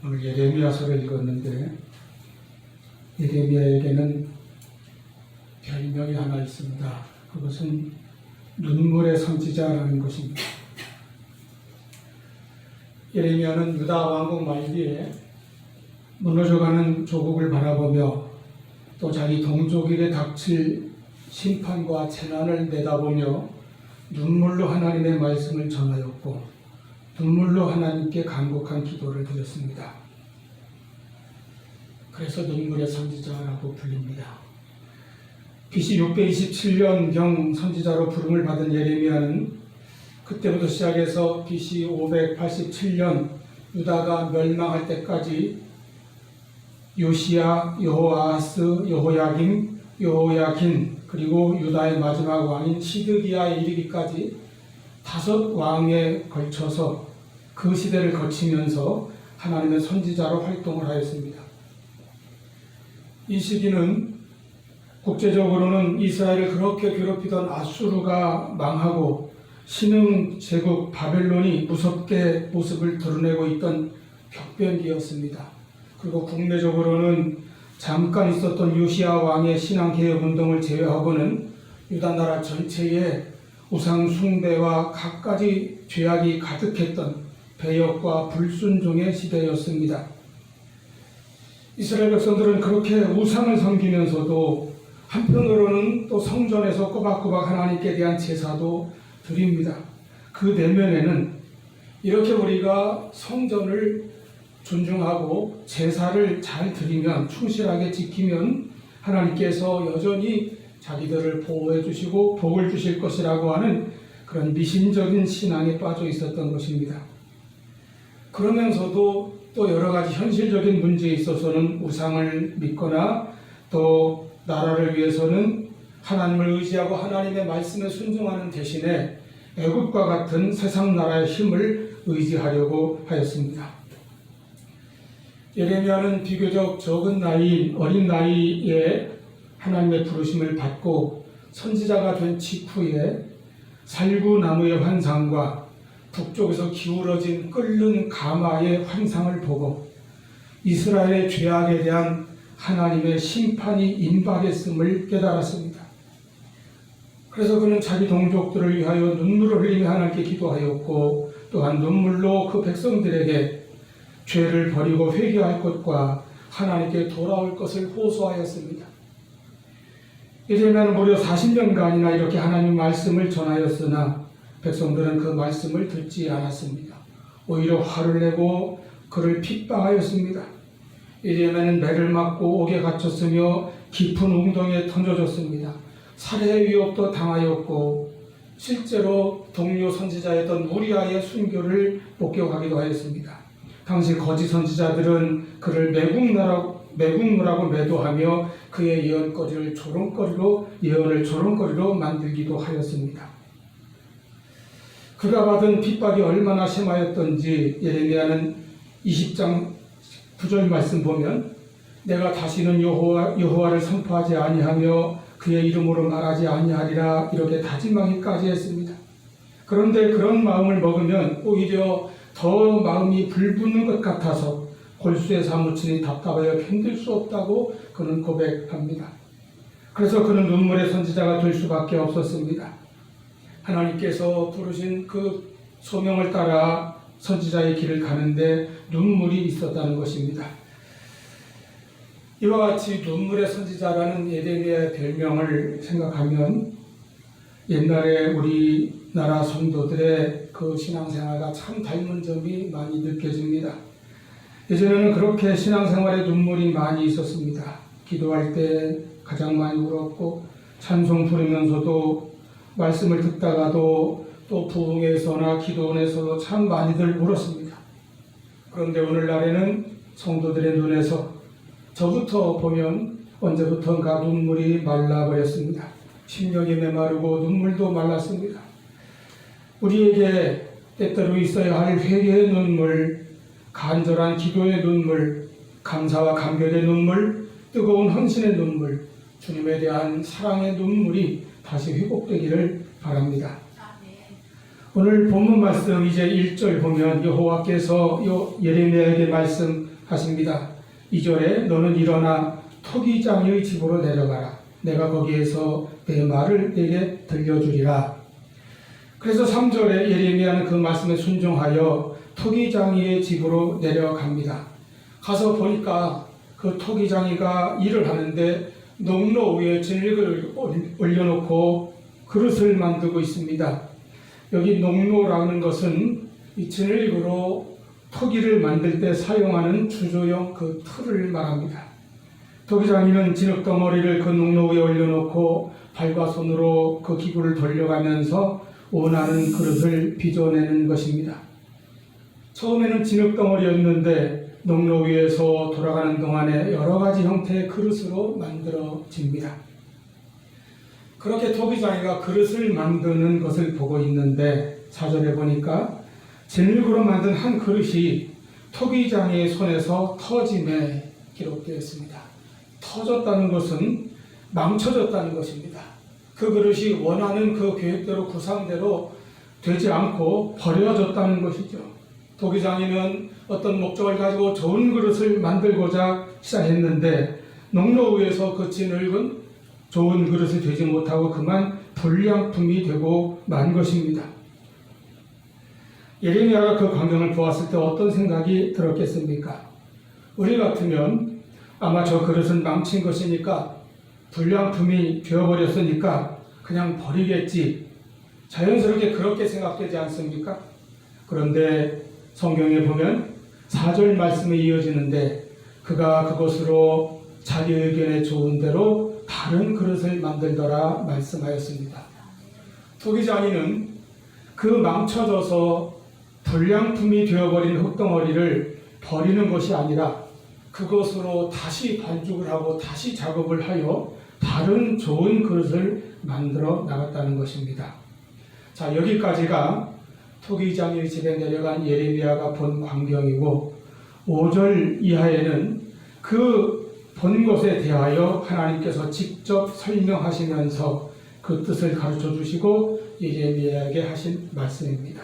오늘 예레미야서를 읽었는데 예레미야에게는 별명이 하나 있습니다. 그것은 눈물의 선지자라는 것입니다. 예레미야는 유다 왕국 말기에 무너져가는 조국을 바라보며 또 자기 동족에게 닥칠 심판과 재난을 내다보며 눈물로 하나님의 말씀을 전하였고 눈물로 하나님께 간곡한 기도를 드렸습니다. 그래서 눈물의 선지자라고 불립니다. BC 627년경 선지자로 부름을 받은 예레미야는 그때부터 시작해서 BC 587년 유다가 멸망할 때까지 요시야, 여호아하스, 여호야김, 여호야긴 그리고 유다의 마지막 왕인 시드기야에 이르기까지 5 왕에 걸쳐서 그 시대를 거치면서 하나님의 선지자로 활동을 하였습니다. 이 시기는 국제적으로는 이스라엘을 그렇게 괴롭히던 아수르가 망하고 신흥 제국 바벨론이 무섭게 모습을 드러내고 있던 격변기였습니다. 그리고 국내적으로는 잠깐 있었던 요시야 왕의 신앙개혁 운동을 제외하고는 유다 나라 전체에 우상 숭배와 갖가지 죄악이 가득했던 배역과 불순종의 시대였습니다. 이스라엘 백성들은 그렇게 우상을 섬기면서도 한편으로는 또 성전에서 꼬박꼬박 하나님께 대한 제사도 드립니다. 그 내면에는 이렇게 우리가 성전을 존중하고 제사를 잘 드리면 충실하게 지키면 하나님께서 여전히 자기들을 보호해 주시고 복을 주실 것이라고 하는 그런 미신적인 신앙에 빠져 있었던 것입니다. 그러면서도 또 여러 가지 현실적인 문제에 있어서는 우상을 믿거나 또 나라를 위해서는 하나님을 의지하고 하나님의 말씀에 순종하는 대신에 애국과 같은 세상 나라의 힘을 의지하려고 하였습니다. 예레미야는 비교적 적은 나이, 어린 나이에 하나님의 부르심을 받고 선지자가 된 직후에 살구나무의 환상과 북쪽에서 기울어진 끓는 가마의 환상을 보고 이스라엘의 죄악에 대한 하나님의 심판이 임박했음을 깨달았습니다. 그래서 그는 자기 동족들을 위하여 눈물을 흘리며 하나님께 기도하였고 또한 눈물로 그 백성들에게 죄를 버리고 회개할 것과 하나님께 돌아올 것을 호소하였습니다. 예레미야는 무려 40년간이나 이렇게 하나님 말씀을 전하였으나 백성들은 그 말씀을 듣지 않았습니다. 오히려 화를 내고 그를 핍박하였습니다. 예레미야는 매를 맞고 옥에 갇혔으며 깊은 웅덩이에 던져졌습니다. 살해 위협도 당하였고 실제로 동료 선지자였던 우리아의 순교를 목격하기도 하였습니다. 당시 거짓 선지자들은 그를 매국노라고 매도하며 그의 예언을 조롱거리로 만들기도 하였습니다. 그가 받은 핍박이 얼마나 심하였던지 예레미야는 20장 9절 말씀 보면 내가 다시는 여호와를 선포하지 아니하며 그의 이름으로 말하지 아니하리라 이렇게 다짐하기까지 했습니다. 그런데 그런 마음을 먹으면 오히려 더 마음이 불붙는 것 같아서 골수에 사무치니 답답하여 견딜 수 없다고 그는 고백합니다. 그래서 그는 눈물의 선지자가 될 수밖에 없었습니다. 하나님께서 부르신 그 소명을 따라 선지자의 길을 가는데 눈물이 있었다는 것입니다. 이와 같이 눈물의 선지자라는 예레미야의 별명을 생각하면 옛날에 우리나라 성도들의 그 신앙생활과 참 닮은 점이 많이 느껴집니다. 예전에는 그렇게 신앙생활에 눈물이 많이 있었습니다. 기도할 때 가장 많이 울었고 찬송 부르면서도 말씀을 듣다가도 또 부흥에서나 기도원에서도 참 많이들 울었습니다. 그런데 오늘날에는 성도들의 눈에서 저부터 보면 언제부턴가 눈물이 말라버렸습니다. 심령이 메마르고 눈물도 말랐습니다. 우리에게 때때로 있어야 할 회개의 눈물, 간절한 기도의 눈물, 감사와 감격의 눈물, 뜨거운 헌신의 눈물, 주님에 대한 사랑의 눈물이 다시 회복되기를 바랍니다. 오늘 본문 말씀 이제 1절 보면 여호와께서 예레미야에게 말씀하십니다. 2절에 너는 일어나 토기장의 집으로 내려가라. 내가 거기에서 내 말을 내게 들려주리라. 그래서 3절에 예레미야는 그 말씀에 순종하여 토기장이의 집으로 내려갑니다. 가서 보니까 그 토기장이가 일을 하는데 농로 위에 진흙을 올려놓고 그릇을 만들고 있습니다. 여기 농로라는 것은 이 진흙으로 토기를 만들 때 사용하는 주조용 그 틀을 말합니다. 토기장이는 진흙 덩어리를 그 농로 위에 올려놓고 발과 손으로 그 기구를 돌려가면서 원하는 그릇을 빚어내는 것입니다. 처음에는 진흙 덩어리였는데 농로 위에서 돌아가는 동안에 여러 가지 형태의 그릇으로 만들어집니다. 그렇게 토기장이가 그릇을 만드는 것을 보고 있는데 4절에 보니까 진흙으로 만든 한 그릇이 토기장이의 손에서 터짐에 기록되어 있습니다. 터졌다는 것은 망쳐졌다는 것입니다. 그 그릇이 원하는 그 계획대로 구상대로 되지 않고 버려졌다는 것이죠. 토기장이는 어떤 목적을 가지고 좋은 그릇을 만들고자 시작했는데 농로 위에서 그 진흙은 좋은 그릇이 되지 못하고 그만 불량품이 되고 만 것입니다. 예레미야가 그 광경을 보았을 때 어떤 생각이 들었겠습니까? 우리 같으면 아마 저 그릇은 망친 것이니까 불량품이 되어버렸으니까 그냥 버리겠지. 자연스럽게 그렇게 생각되지 않습니까? 그런데 성경에 보면 4절 말씀이 이어지는데 그가 그것으로 자기 의견에 좋은 대로 다른 그릇을 만들더라 말씀하였습니다. 토기장이는 그 망쳐져서 불량품이 되어버린 흙덩어리를 버리는 것이 아니라 그것으로 다시 반죽을 하고 다시 작업을 하여 다른 좋은 그릇을 만들어 나갔다는 것입니다. 자, 여기까지가 토기장의 집에 내려간 예레미야가 본 광경이고 5절 이하에는 그 본 것에 대하여 하나님께서 직접 설명하시면서 그 뜻을 가르쳐 주시고 예레미야에게 하신 말씀입니다.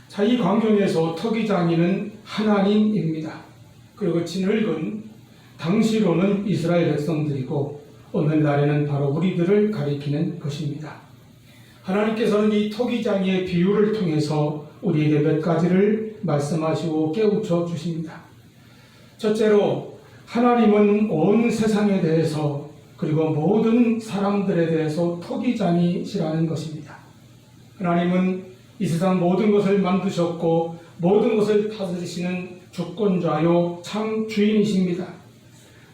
자, 이 광경에서 토기장이는 하나님입니다. 그리고 진흙은 당시로는 이스라엘 백성들이고 오늘날에는 바로 우리들을 가리키는 것입니다. 하나님께서는 이 토기장이의 비유를 통해서 우리에게 몇 가지를 말씀하시고 깨우쳐 주십니다. 첫째로 하나님은 온 세상에 대해서 그리고 모든 사람들에 대해서 토기장이시라는 것입니다. 하나님은 이 세상 모든 것을 만드셨고 모든 것을 다스리시는 주권자요 참 주인이십니다.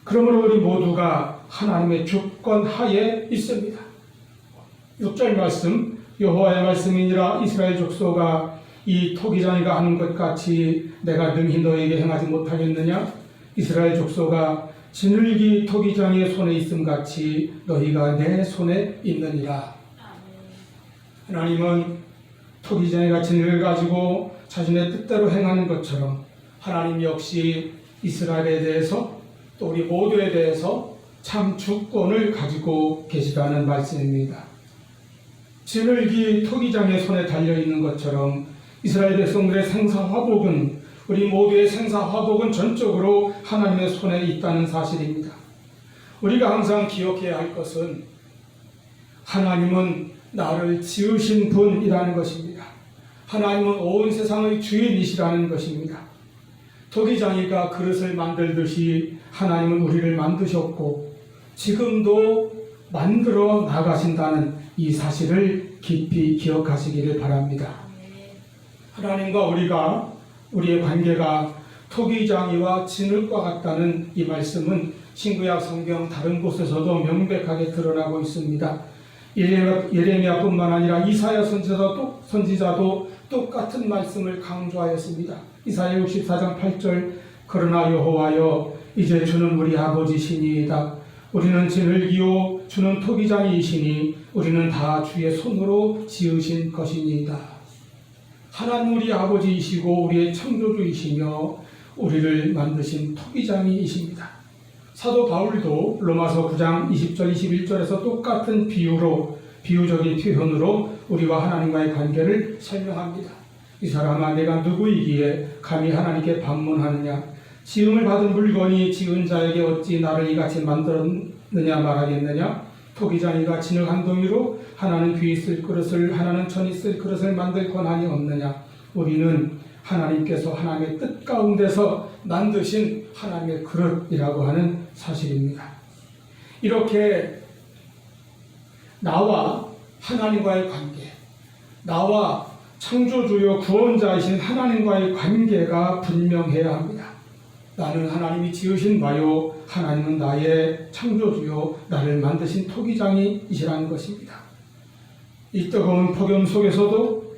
그러므로 우리 모두가 하나님의 주권 하에 있습니다. 6절 말씀, 여호와의 말씀이니라 이스라엘 족속아 이 토기장이가 하는 것 같이 내가 능히 너에게 행하지 못하겠느냐? 이스라엘 족속아 진흙이 토기장이의 손에 있음 같이 너희가 내 손에 있느니라. 하나님은 토기장이가 진흙을 가지고 자신의 뜻대로 행하는 것처럼 하나님 역시 이스라엘에 대해서 또 우리 모두에 대해서 참 주권을 가지고 계시다는 말씀입니다. 진흙이 토기장의 손에 달려있는 것처럼 이스라엘 백성들의 생사화복은 우리 모두의 생사화복은 전적으로 하나님의 손에 있다는 사실입니다. 우리가 항상 기억해야 할 것은 하나님은 나를 지으신 분이라는 것입니다. 하나님은 온 세상의 주인이시라는 것입니다. 토기장이가 그릇을 만들듯이 하나님은 우리를 만드셨고 지금도 만들어 나가신다는 이 사실을 깊이 기억하시기를 바랍니다. 하나님과 우리의 관계가 토기장이와 진흙과 같다는 이 말씀은 신구약 성경 다른 곳에서도 명백하게 드러나고 있습니다. 예레미야뿐만 아니라 이사야 선지자도 똑같은 말씀을 강조하였습니다. 이사야 64장 8절 그러나 여호와여 이제 주는 우리 아버지시니이다. 우리는 진흙이요 주는 토기장이시니 우리는 다 주의 손으로 지으신 것이니이다. 하나님 우리 아버지이시고 우리의 창조주이시며 우리를 만드신 토기장이이십니다. 사도 바울도 로마서 9장 20절 21절에서 똑같은 비유로 비유적인 표현으로 우리와 하나님과의 관계를 설명합니다. 이 사람아, 내가 누구이기에 감히 하나님께 반문하느냐? 지음을 받은 물건이 지은 자에게 어찌 나를 이같이 만들었느냐 말하겠느냐? 토기장이가 진흙 한 동이로 하나는 귀 있을 그릇을 하나는 천 있을 그릇을 만들 권한이 없느냐? 우리는 하나님께서 하나님의 뜻 가운데서 만드신 하나님의 그릇이라고 하는 사실입니다. 이렇게 나와 하나님과의 관계, 나와 창조주요 구원자이신 하나님과의 관계가 분명해야 합니다. 나는 하나님이 지으신 바요, 하나님은 나의 창조주요, 나를 만드신 토기장이시라는 것입니다. 이 뜨거운 폭염 속에서도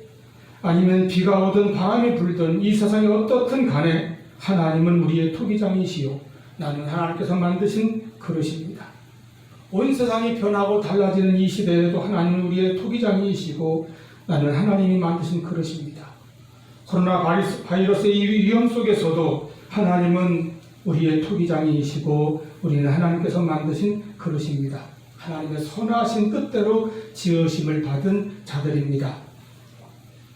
아니면 비가 오든 바람이 불든 이 세상이 어떻든 간에 하나님은 우리의 토기장이시요, 나는 하나님께서 만드신 그릇입니다. 온 세상이 변하고 달라지는 이 시대에도 하나님은 우리의 토기장이시고 나는 하나님이 만드신 그릇입니다. 코로나 바이러스의 이 위험 속에서도 하나님은 우리의 토기장이시고 우리는 하나님께서 만드신 그릇입니다. 하나님의 선하신 뜻대로 지으심을 받은 자들입니다.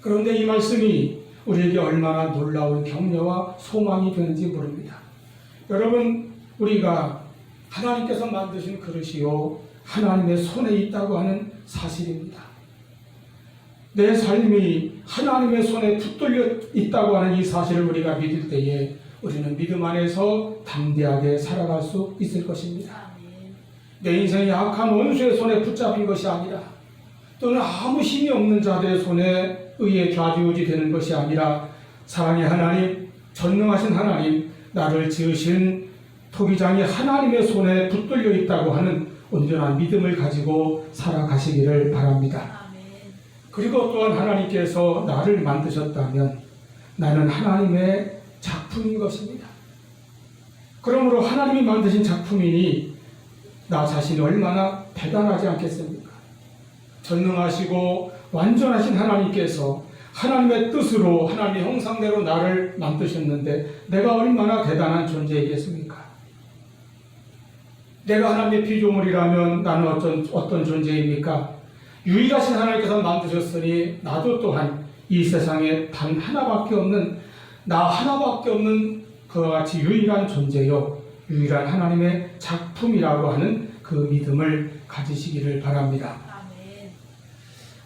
그런데 이 말씀이 우리에게 얼마나 놀라운 격려와 소망이 되는지 모릅니다. 여러분, 우리가 하나님께서 만드신 그릇이요, 하나님의 손에 있다고 하는 사실입니다. 내 삶이 하나님의 손에 붙들려 있다고 하는 이 사실을 우리가 믿을 때에 우리는 믿음 안에서 담대하게 살아갈 수 있을 것입니다. 내 인생이 악한 원수의 손에 붙잡힌 것이 아니라, 또는 아무 힘이 없는 자들의 손에 의해 좌지우지 되는 것이 아니라, 사랑의 하나님, 전능하신 하나님, 나를 지으신 토기장이 하나님의 손에 붙들려 있다고 하는 온전한 믿음을 가지고 살아가시기를 바랍니다. 그리고 또한 하나님께서 나를 만드셨다면 나는 하나님의 작품인 것입니다. 그러므로 하나님이 만드신 작품이니 나 자신이 얼마나 대단하지 않겠습니까? 전능하시고 완전하신 하나님께서 하나님의 뜻으로 하나님의 형상대로 나를 만드셨는데 내가 얼마나 대단한 존재이겠습니까? 내가 하나님의 피조물이라면 나는 어떤 존재입니까? 유일하신 하나님께서 만드셨으니 나도 또한 이 세상에 단 하나밖에 없는, 나 하나밖에 없는 그와 같이 유일한 존재요, 유일한 하나님의 작품이라고 하는 그 믿음을 가지시기를 바랍니다. 아멘.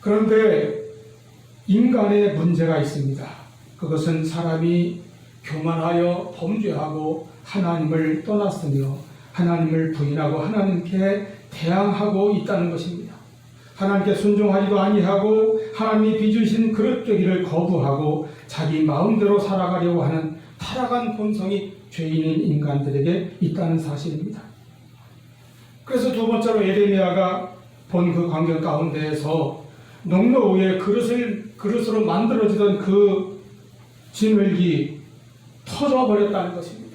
그런데 인간의 문제가 있습니다. 그것은 사람이 교만하여 범죄하고 하나님을 떠났으며 하나님을 부인하고 하나님께 대항하고 있다는 것입니다. 하나님께 순종하지도 아니하고 하나님이 빚으신 그릇 되기를 거부하고 자기 마음대로 살아가려고 하는 타락한 본성이 죄인인 인간들에게 있다는 사실입니다. 그래서 두 번째로 예레미야가 본 그 광경 가운데에서 농로 위에 그릇으로 만들어지던 그 진흙이 터져버렸다는 것입니다.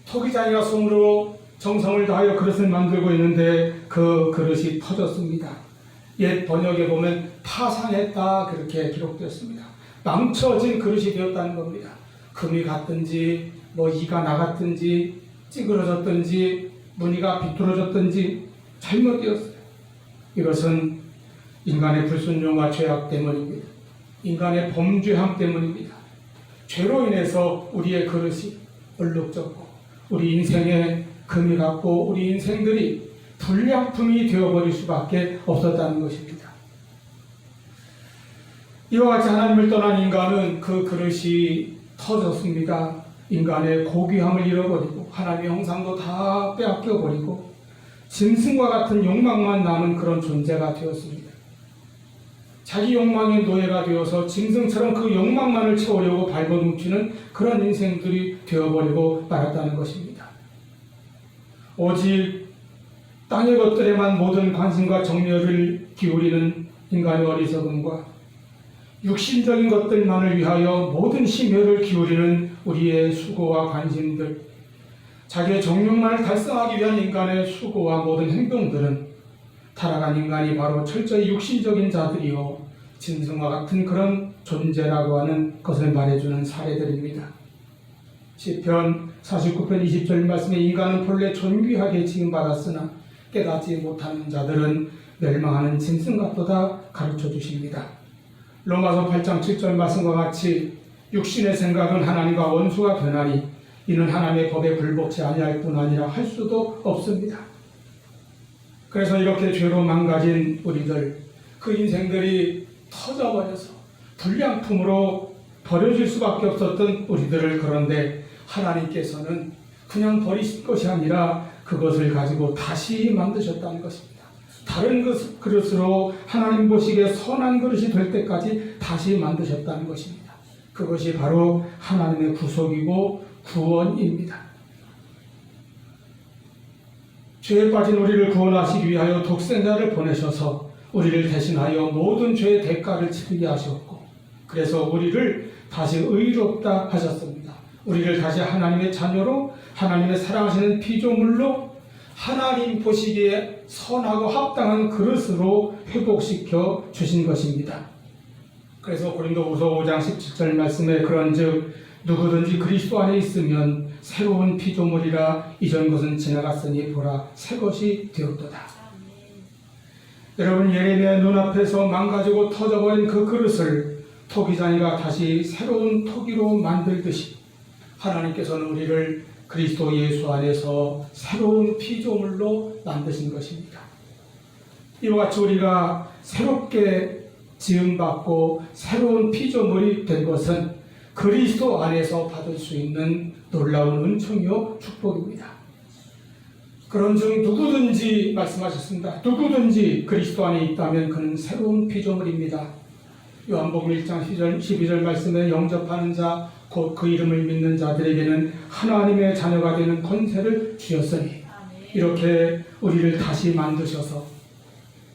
토기장이가 손으로 정성을 다하여 그릇을 만들고 있는데 그 그릇이 터졌습니다. 옛 번역에 보면 파상했다 그렇게 기록되었습니다. 망쳐진 그릇이 되었다는 겁니다. 금이 갔든지 이가 나갔든지 찌그러졌든지 무늬가 비뚤어졌든지 잘못되었어요. 이것은 인간의 불순종과 죄악 때문입니다. 인간의 범죄함 때문입니다. 죄로 인해서 우리의 그릇이 얼룩졌고 우리 인생에 금이 갔고 우리 인생들이 불량품이 되어버릴 수밖에 없었다는 것입니다. 이와 같이 하나님을 떠난 인간은 그 그릇이 터졌습니다. 인간의 고귀함을 잃어버리고 하나님의 형상도 다 빼앗겨버리고 짐승과 같은 욕망만 남은 그런 존재가 되었습니다. 자기 욕망의 노예가 되어서 짐승처럼 그 욕망만을 채우려고 발버둥치는 그런 인생들이 되어버리고 말았다는 것입니다. 오직 땅의 것들에만 모든 관심과 정열을 기울이는 인간의 어리석음과 육신적인 것들만을 위하여 모든 심혈을 기울이는 우리의 수고와 관심들, 자기의 정욕만을 달성하기 위한 인간의 수고와 모든 행동들은 타락한 인간이 바로 철저히 육신적인 자들이요 짐승과 같은 그런 존재라고 하는 것을 말해주는 사례들입니다. 시편 49편 20절 말씀에 인간은 본래 존귀하게 지음받았으나 깨닫지 못하는 자들은 멸망하는 짐승 같도다 가르쳐 주십니다. 로마서 8장 7절 말씀과 같이 육신의 생각은 하나님과 원수가 되나니 이는 하나님의 법에 굴복치 아니할 뿐 아니라 할 수도 없습니다. 그래서 이렇게 죄로 망가진 우리들, 그 인생들이 터져버려서 불량품으로 버려질 수밖에 없었던 우리들을, 그런데 하나님께서는 그냥 버리신 것이 아니라 그것을 가지고 다시 만드셨다는 것입니다. 다른 그릇으로 하나님 보시기에 선한 그릇이 될 때까지 다시 만드셨다는 것입니다. 그것이 바로 하나님의 구속이고 구원입니다. 죄에 빠진 우리를 구원하시기 위하여 독생자를 보내셔서 우리를 대신하여 모든 죄의 대가를 치르게 하셨고, 그래서 우리를 다시 의롭다 하셨습니다. 우리를 다시 하나님의 자녀로, 하나님의 사랑하시는 피조물로, 하나님 보시기에 선하고 합당한 그릇으로 회복시켜 주신 것입니다. 그래서 고린도후서 5장 17절 말씀에 그런즉 누구든지 그리스도 안에 있으면 새로운 피조물이라 이전 것은 지나갔으니 보라 새 것이 되었도다. 여러분, 예레미야 눈앞에서 망가지고 터져버린 그 그릇을 토기장이가 다시 새로운 토기로 만들듯이 하나님께서는 우리를 그리스도 예수 안에서 새로운 피조물로 만드신 것입니다. 이와 같이 우리가 새롭게 지음받고 새로운 피조물이 된 것은 그리스도 안에서 받을 수 있는 놀라운 은총이요 축복입니다. 그런즉 누구든지, 말씀하셨습니다. 누구든지 그리스도 안에 있다면 그는 새로운 피조물입니다. 요한복음 1장 12절 말씀에 영접하는 자 곧 그 이름을 믿는 자들에게는 하나님의 자녀가 되는 권세를 주셨으니, 이렇게 우리를 다시 만드셔서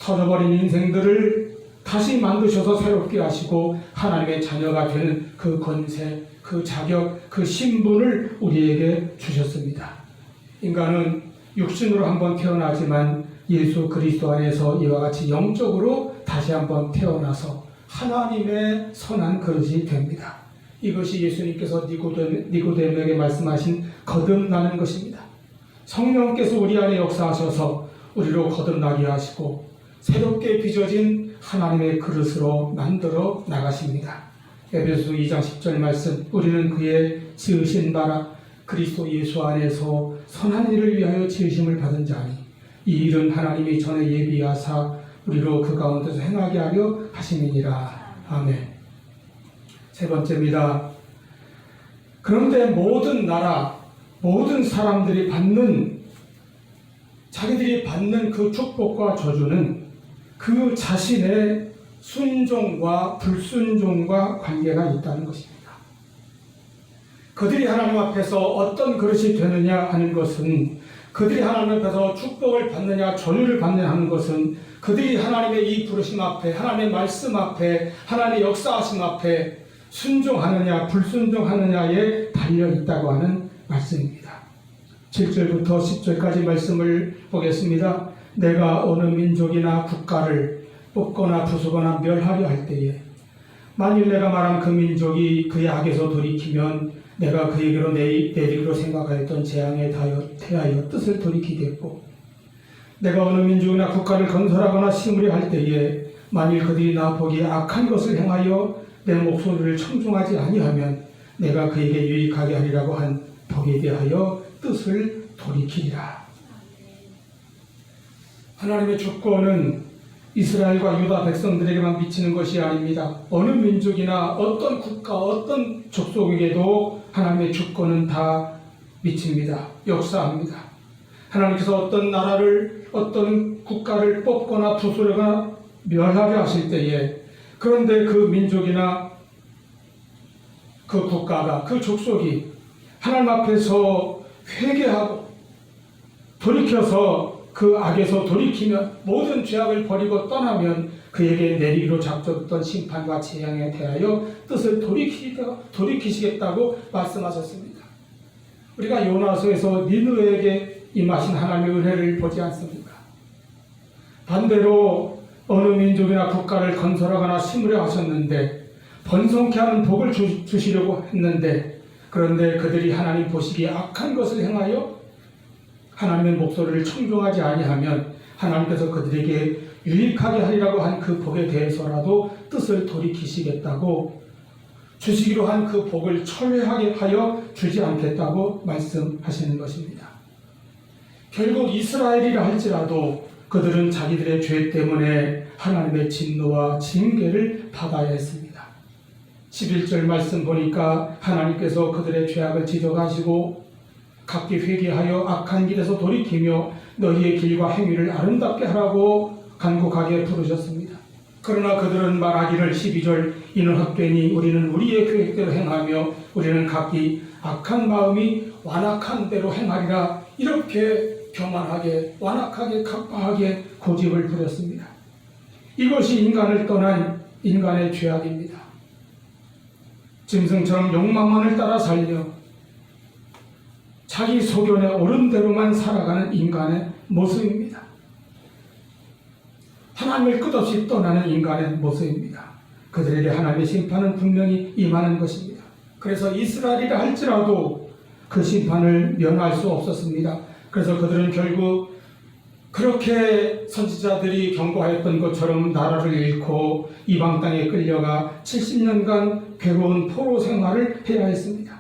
터져버린 인생들을 다시 만드셔서 새롭게 하시고 하나님의 자녀가 되는 그 권세, 그 자격, 그 신분을 우리에게 주셨습니다. 인간은 육신으로 한번 태어나지만 예수 그리스도 안에서 이와 같이 영적으로 다시 한번 태어나서 하나님의 선한 그릇이 됩니다. 이것이 예수님께서 니고데모에게 말씀하신 거듭나는 것입니다. 성령께서 우리 안에 역사하셔서 우리로 거듭나게 하시고 새롭게 빚어진 하나님의 그릇으로 만들어 나가십니다. 에베소서 2장 10절 말씀, 우리는 그의 지으신 바라 그리스도 예수 안에서 선한 일을 위하여 지으심을 받은 자니 이 일은 하나님이 전에 예비하사 우리로 그 가운데서 행하게 하려 하심이니라. 아멘. 세 번째입니다. 그런데 모든 나라, 모든 사람들이 자기들이 받는 그 축복과 저주는 그 자신의 순종과 불순종과 관계가 있다는 것입니다. 그들이 하나님 앞에서 어떤 그릇이 되느냐 하는 것은, 그들이 하나님 앞에서 축복을 받느냐 전유를 받느냐 하는 것은 그들이 하나님의 이 부르심 앞에, 하나님의 말씀 앞에, 하나님의 역사하심 앞에 순종하느냐 불순종하느냐에 달려있다고 하는 말씀입니다. 7절부터 10절까지 말씀을 보겠습니다. 내가 어느 민족이나 국가를 뽑거나 부수거나 멸하려 할 때에 만일 내가 말한 그 민족이 그의 악에서 돌이키면 내가 그에게로 내리기로 생각하였던 재앙에 대하여 뜻을 돌이키겠고, 내가 어느 민족이나 국가를 건설하거나 심으려 할 때에 만일 그들이 나 보기에 악한 것을 행하여 내 목소리를 청중하지 아니하면 내가 그에게 유익하게 하리라고 한 복에 대하여 뜻을 돌이키리라. 하나님의 주권은 이스라엘과 유다 백성들에게만 미치는 것이 아닙니다. 어느 민족이나 어떤 국가, 어떤 족속에게도 하나님의 주권은 다 미칩니다. 역사합니다. 하나님께서 어떤 나라를, 어떤 국가를 뽑거나 부수거나 멸하게 하실 때에, 그런데 그 민족이나 그 국가가, 그 족속이 하나님 앞에서 회개하고 돌이켜서 그 악에서 돌이키면, 모든 죄악을 버리고 떠나면 그에게 내리기로 작정했던 심판과 재앙에 대하여 뜻을 돌이키시겠다고 말씀하셨습니다. 우리가 요나서에서 니느웨에게 임하신 하나님의 은혜를 보지 않습니까? 반대로 어느 민족이나 국가를 건설하거나 심으려 하셨는데, 번성케 하는 복을 주시려고 했는데, 그런데 그들이 하나님 보시기에 악한 것을 행하여 하나님의 목소리를 청종하지 아니하면 하나님께서 그들에게 유익하게 하리라고 한 그 복에 대해서라도 뜻을 돌이키시겠다고 주시기로 한 그 복을 철회하게 하여 주지 않겠다고 말씀하시는 것입니다. 결국 이스라엘이라 할지라도 그들은 자기들의 죄 때문에 하나님의 진노와 징계를 받아야 했습니다. 11절 말씀 보니까 하나님께서 그들의 죄악을 지적하시고 각기 회개하여 악한 길에서 돌이키며 너희의 길과 행위를 아름답게 하라고 간곡하게 부르셨습니다. 그러나 그들은 말하기를 12절 이는 헛되니 우리는 우리의 계획대로 행하며 우리는 각기 악한 마음이 완악한 대로 행하리라 이렇게 교만하게 완악하게 각박하게 고집을 부렸습니다. 이것이 인간을 떠난 인간의 죄악입니다. 짐승처럼 욕망만을 따라 살며 자기 소견에 옳은 대로만 살아가는 인간의 모습입니다. 하나님을 끝없이 떠나는 인간의 모습입니다. 그들에게 하나님의 심판은 분명히 임하는 것입니다. 그래서 이스라엘이라 할지라도 그 심판을 면할 수 없었습니다. 그래서 그들은 결국 그렇게 선지자들이 경고하였던 것처럼 나라를 잃고 이방 땅에 끌려가 70년간 괴로운 포로 생활을 해야 했습니다.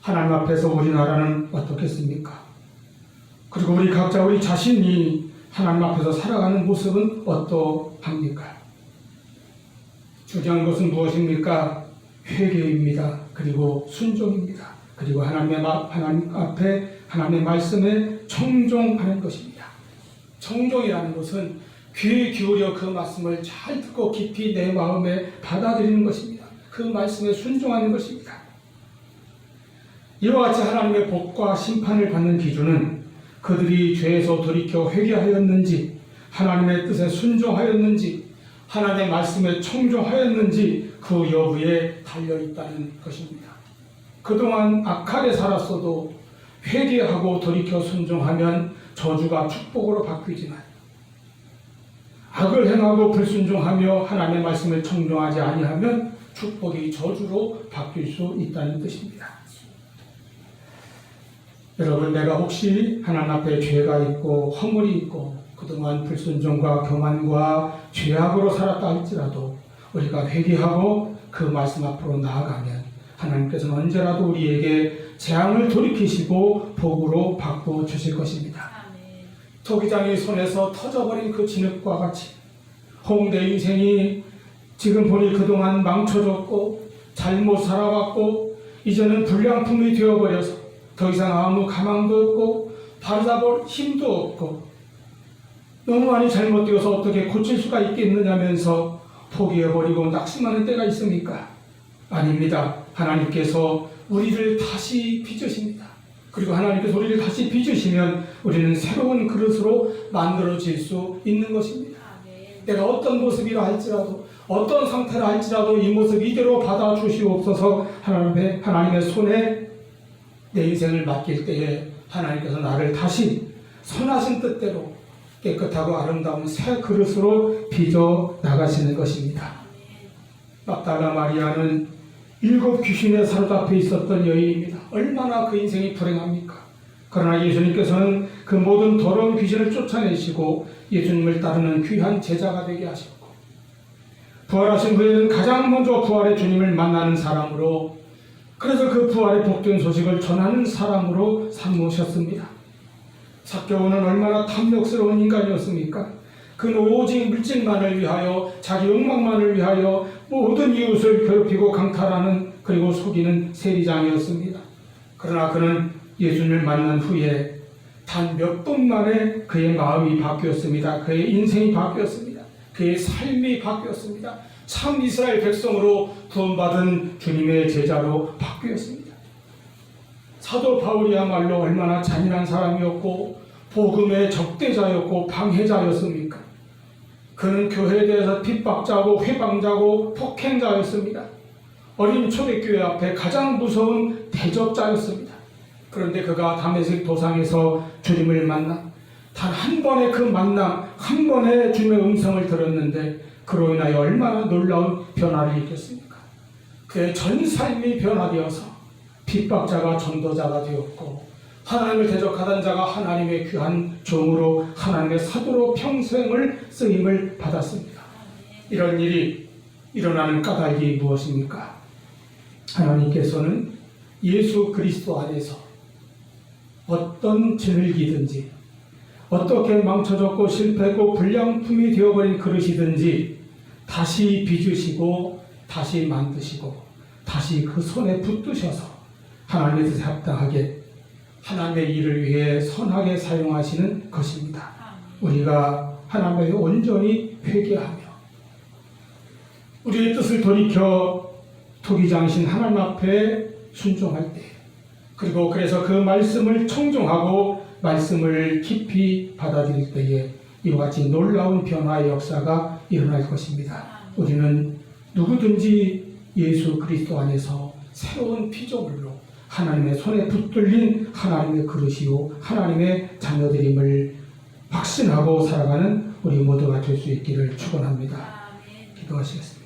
하나님 앞에서 우리나라는 어떻겠습니까? 그리고 우리 각자 우리 자신이 하나님 앞에서 살아가는 모습은 어떠합니까? 중요한 것은 무엇입니까? 회개입니다. 그리고 순종입니다. 그리고 하나님 앞에 하나님의 말씀에 청종하는 것입니다. 청종이라는 것은 귀에 기울여 그 말씀을 잘 듣고 깊이 내 마음에 받아들이는 것입니다. 그 말씀에 순종하는 것입니다. 이와 같이 하나님의 복과 심판을 받는 기준은 그들이 죄에서 돌이켜 회개하였는지, 하나님의 뜻에 순종하였는지, 하나님의 말씀에 청종하였는지 그 여부에 달려있다는 것입니다. 그동안 악하게 살았어도 회개하고 돌이켜 순종하면 저주가 축복으로 바뀌지만 악을 행하고 불순종하며 하나님의 말씀을 청종하지 아니하면 축복이 저주로 바뀔 수 있다는 뜻입니다. 여러분, 내가 혹시 하나님 앞에 죄가 있고 허물이 있고 그동안 불순종과 교만과 죄악으로 살았다 할지라도 우리가 회개하고 그 말씀 앞으로 나아가면 하나님께서는 언제라도 우리에게 재앙을 돌이키시고 복으로 바꿔 주실 것입니다. 토기장의 손에서 터져버린 그 진흙과 같이 홍대 인생이 지금 보니 그동안 망쳐졌고 잘못 살아왔고 이제는 불량품이 되어버려서 더 이상 아무 가망도 없고 바르다 볼 힘도 없고 너무 많이 잘못되어서 어떻게 고칠 수가 있겠느냐면서 포기해버리고 낙심하는 때가 있습니까? 아닙니다. 하나님께서 우리를 다시 빚으십니다. 그리고 하나님께서 우리를 다시 빚으시면 우리는 새로운 그릇으로 만들어질 수 있는 것입니다. 내가 어떤 모습이라 할지라도 어떤 상태라 할지라도 이 모습 이대로 받아주시옵소서. 하나님의 손에 내 인생을 맡길 때에 하나님께서 나를 다시 선하신 뜻대로 깨끗하고 아름다운 새 그릇으로 빚어 나가시는 것입니다. 막달라 마리아는 7 귀신에 사로잡혀 있었던 여인입니다. 얼마나 그 인생이 불행합니까? 그러나 예수님께서는 그 모든 더러운 귀신을 쫓아내시고 예수님을 따르는 귀한 제자가 되게 하셨고 부활하신 후에는 가장 먼저 부활의 주님을 만나는 사람으로 그래서 그 부활의 복된 소식을 전하는 사람으로 삼으셨습니다. 삭개오는 얼마나 탐욕스러운 인간이었습니까? 그는 오직 물질만을 위하여 자기 욕망만을 위하여 모든 이웃을 괴롭히고 강탈하는 그리고 속이는 세리장이었습니다. 그러나 그는 예수님을 만난 후에 단 몇 분 만에 그의 마음이 바뀌었습니다. 그의 인생이 바뀌었습니다. 그의 삶이 바뀌었습니다. 참 이스라엘 백성으로 구원받은 주님의 제자로 바뀌었습니다. 사도 바울이야말로 얼마나 잔인한 사람이었고 복음의 적대자였고 방해자였습니까? 그는 교회에 대해서 핍박자고 회방자고 폭행자였습니다. 어린 초대교회 앞에 가장 무서운 대적자였습니다. 그런데 그가 다메섹 도상에서 주님을 만나 단 한 번의 그 만남, 한 번의 주님의 음성을 들었는데 그로 인하여 얼마나 놀라운 변화를 일으켰습니까? 그의 전 삶이 변화되어서 핍박자가 전도자가 되었고 하나님을 대적하던 자가 하나님의 귀한 종으로 하나님의 사도로 평생을 쓰임을 받았습니다. 이런 일이 일어나는 까닭이 무엇입니까? 하나님께서는 예수 그리스도 안에서 어떤 진흙이든지 어떻게 망쳐졌고 실패했고 불량품이 되어버린 그릇이든지 다시 빚으시고 다시 만드시고 다시 그 손에 붙드셔서 하나님의 뜻에 합당하게 하나님의 일을 위해 선하게 사용하시는 것입니다. 우리가 하나님의 온전히 회개하며 우리의 뜻을 돌이켜 토기장신 하나님 앞에 순종할 때, 그리고 그래서 그 말씀을 청종하고 말씀을 깊이 받아들일 때에 이와 같이 놀라운 변화의 역사가 일어날 것입니다. 우리는 누구든지 예수 그리스도 안에서 새로운 피조물로 하나님의 손에 붙들린 하나님의 그릇이요 하나님의 자녀들임을 확신하고 살아가는 우리 모두가 될 수 있기를 축원합니다. 기도하시겠습니다.